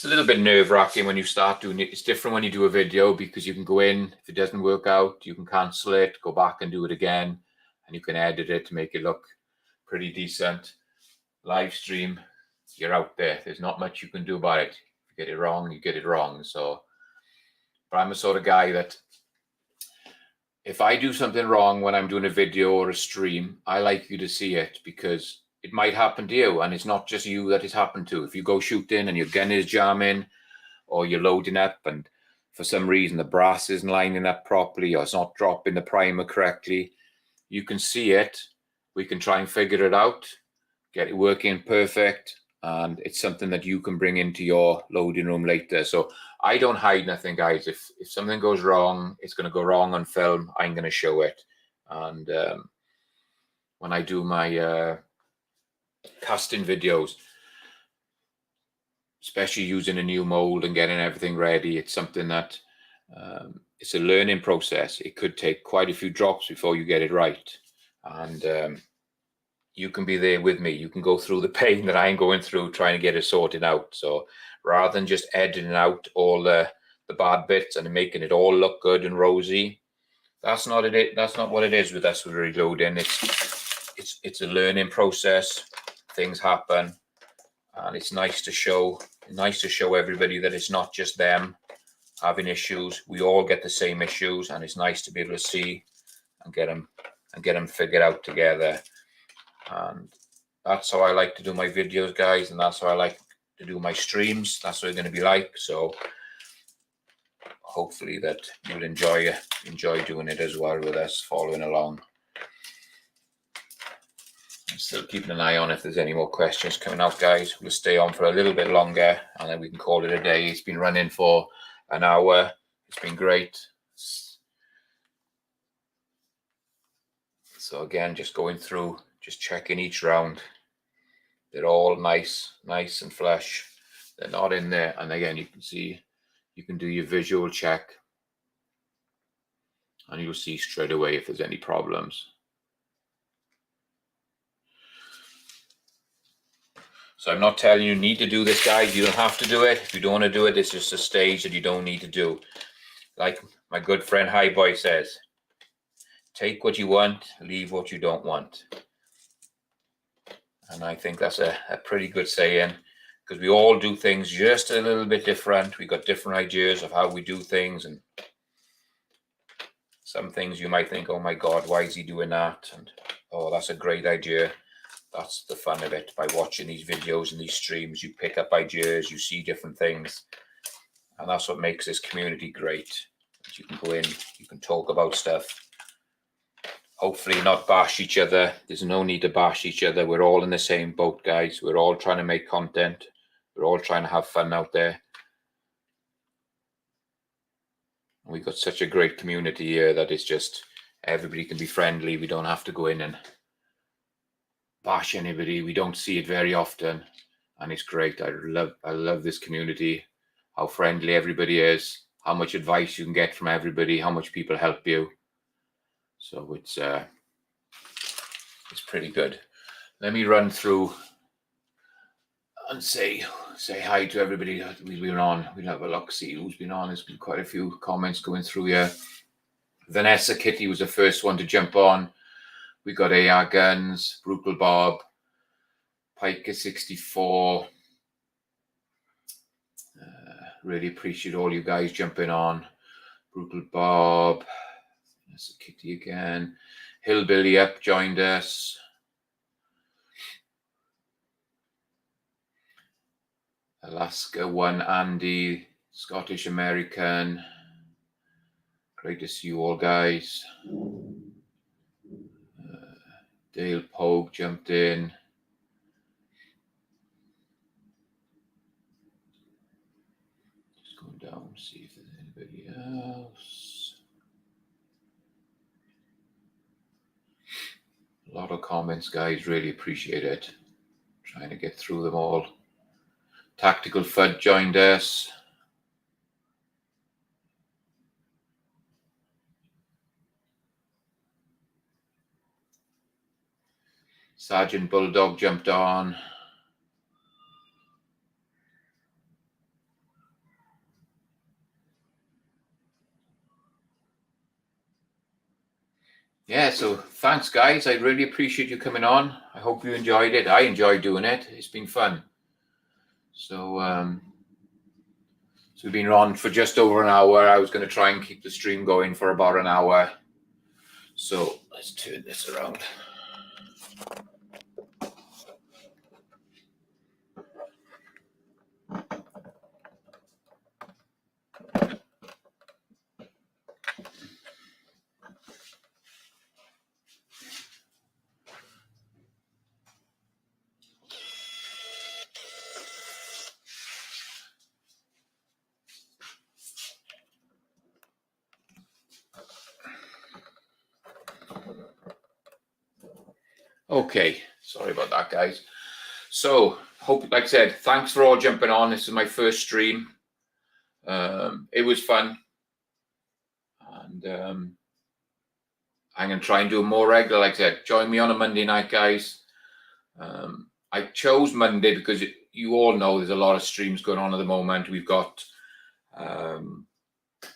a little bit nerve-wracking when you start doing it. It's different when you do a video because you can go in, if it doesn't work out, you can cancel it, go back and do it again, and you can edit it to make it look pretty decent. Live stream, you're out there. There's not much you can do about it. If you get it wrong, you get it wrong. So, but I'm the sort of guy that if I do something wrong when I'm doing a video or a stream, I like you to see it because it might happen to you, and it's not just you that it's happened to. If you go shooting and your gun is jamming or you're loading up and for some reason the brass isn't lining up properly or it's not dropping the primer correctly, you can see it. We can try and figure it out, get it working perfect, and it's something that you can bring into your loading room later. So I don't hide nothing, guys. If something goes wrong, it's going to go wrong on film. I'm going to show it. And when I do my casting videos, especially using a new mold and getting everything ready, it's something that it's a learning process. It could take quite a few drops before you get it right. And you can be there with me. You can go through the pain that I'm going through trying to get it sorted out. So rather than just editing out all the bad bits and making it all look good and rosy, that's not it. That's not what it is with us with reloading. It's a learning process. Things happen, and it's nice to show everybody that it's not just them having issues. We all get the same issues, and it's nice to be able to see and get them figured out together. And that's how I like to do my videos, guys, and that's how I like to do my streams. That's what it's going to be like. So hopefully that you'll enjoy doing it as well with us, following along. I'm still keeping an eye on if there's any more questions coming out, guys. We'll stay on for a little bit longer and then we can call it a day. It's been running for an hour. It's been great. So again, just going through, just checking each round. They're all nice and flush. They're not in there. And again, you can see, you can do your visual check and you'll see straight away if there's any problems. So I'm not telling you need to do this, guys. You don't have to do it. If you don't want to do it, it's just a stage that you don't need to do. Like my good friend Highboy says, take what you want, leave what you don't want. And I think that's a pretty good saying, because we all do things just a little bit different. We got different ideas of how we do things, and some things you might think, oh my God, why is he doing that? And oh, that's a great idea. That's the fun of it. By watching these videos and these streams, you pick up ideas, you see different things. And that's what makes this community great. You can go in, you can talk about stuff. Hopefully not bash each other. There's no need to bash each other. We're all in the same boat, guys. We're all trying to make content. We're all trying to have fun out there. We've got such a great community here that it's just everybody can be friendly. We don't have to go in and bash anybody. We don't see it very often, and it's great. I love this community, how friendly everybody is. how much advice you can get from everybody, how much people help you. So it's pretty good. Let me run through and say hi to everybody that we've been on. We'll have a look, see who's been on. There's been quite a few comments going through here. Vanessa Kitty was the first one to jump on. We got AR Guns, Brutal Bob, Piker 64. Really appreciate all you guys jumping on. Brutal Bob, Vanessa Kitty again. Hillbilly Up joined us. Alaska One, Andy, Scottish American. Great to see you all, guys. Dale Pogue jumped in. Just going down, see if there's anybody else. A lot of comments, guys. Really appreciate it. Trying to get through them all. Tactical Fud joined us. Sergeant Bulldog jumped on. Yeah, so thanks, guys. I really appreciate you coming on. I hope you enjoyed it. I enjoyed doing it. It's been fun. So we've been on for just over an hour. I was going to try and keep the stream going for about an hour. So let's turn this around. Okay, sorry about that, guys. So, hope, like I said, thanks for all jumping on. This is my first stream. It was fun. And I'm going to try and do more regular. Like I said, join me on a Monday night, guys. I chose Monday because you all know there's a lot of streams going on at the moment. We've got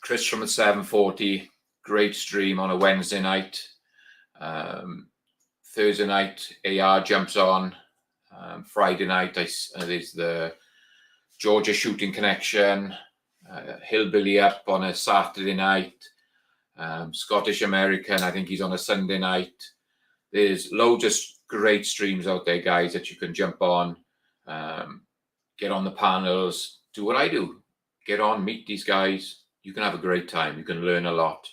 Chris from the 740, great stream on a Wednesday night. Thursday night, AR jumps on. Friday night, there's the Georgia Shooting Connection. Hillbilly Up on a Saturday night. Scottish American, I think he's on a Sunday night. There's loads of great streams out there, guys, that you can jump on. Get on the panels. Do what I do. Get on, meet these guys. You can have a great time. You can learn a lot.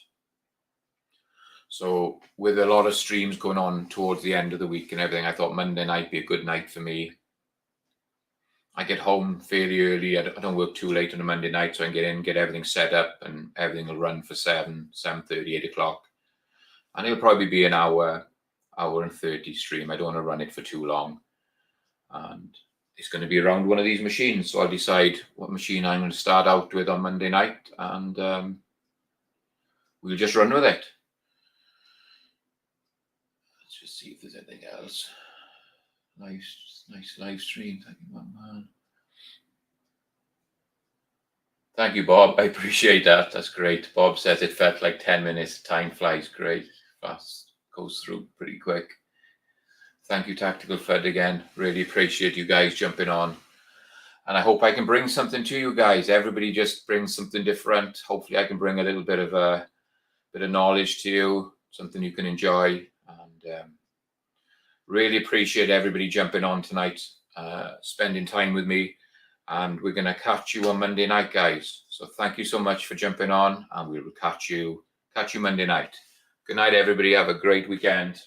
So with a lot of streams going on towards the end of the week and everything, I thought Monday night be a good night for me. I get home fairly early. I don't work too late on a Monday night, so I can get in, get everything set up, and everything will run for 7:30, 8 o'clock. And it'll probably be an hour and 30 stream. I don't want to run it for too long. And it's going to be around one of these machines. So I'll decide what machine I'm going to start out with on Monday night, and we'll just run with it. Let's just see if there's anything else. Nice live stream. Thank you, man. Thank you, Bob. I appreciate that. That's great. Bob says it felt like 10 minutes. Time flies great. Fast. Goes through pretty quick. Thank you, Tactical Fed, again. Really appreciate you guys jumping on. And I hope I can bring something to you guys. Everybody just brings something different. Hopefully I can bring a little bit of knowledge to you, something you can enjoy. And really appreciate everybody jumping on tonight, spending time with me. And we're going to catch you on Monday night, guys. So thank you so much for jumping on, and we will catch you Monday night. Good night, everybody. Have a great weekend.